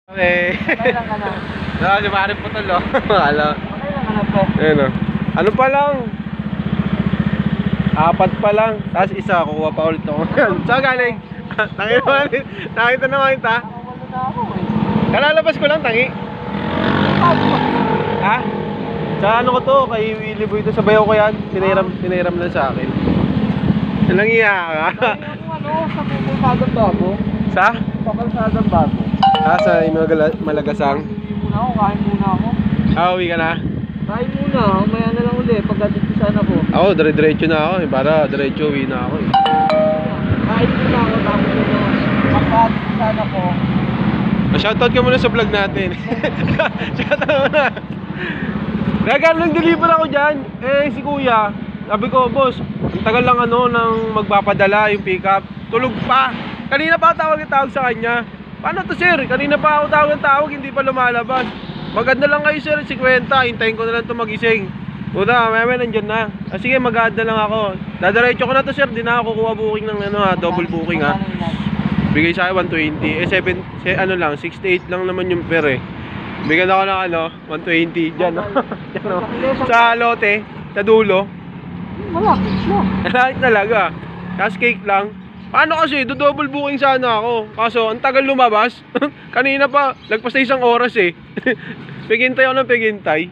Okay. Okay lang ka na. No, si Maring Putol, oh. Akala. Okay lang ka na po. Ayun, oh. Ano pa lang? 4 pa lang. Tapos isa, kukuha pa ulit ako. Saan galing? Nakita naman kita. Nakawala na ako eh. Kalalabas ko lang, tangi. Ha? Sa ano ko to, kay Willie Boy to, sa bayaw ko yan. Tinairam lang sa akin. Walang iya ka. Sa Kalsadang Bago. Sa? Sa Kalsadang Bago. Sa Malagasang. Hindi muna ako, kain muna ako. Uwi ka na? Kain muna, maya na lang ulit pagdating ko sana po. Ako, dire-diretso na ako eh. Para diretso uwi na ako eh. Kain muna ako, tapos yun pagdating ko sana po. Shoutout ka muna sa vlog natin. Shoutout muna. Regal nang deliver ako dyan. Si kuya, sabi ko, boss, ang tagal lang nang magpapadala yung pickup. Tulog pa. Kanina pa ako tawag sa kanya. Paano to, sir? Kanina pa ako tawag, hindi pa lumalabas. Maganda lang kayo, sir, 50. Hintayin ko na lang ito magising. Puta, may nandyan na. Sige, mag-add na lang ako. Dadiretso ko na to, sir. Di na ako kukuha booking ng double booking ha. Bigay sa akin 120. 68 lang naman yung per eh. Bigyan ako ng 120 dyan. Sa lote, sa dulo. Malapit mo. Malapit talaga. Tapos cake lang. Paano kasi, double booking sana ako. Kaso, ang tagal lumabas. Kanina pa, lagpas na 1 oras eh. Pigintay ako ng pigintay.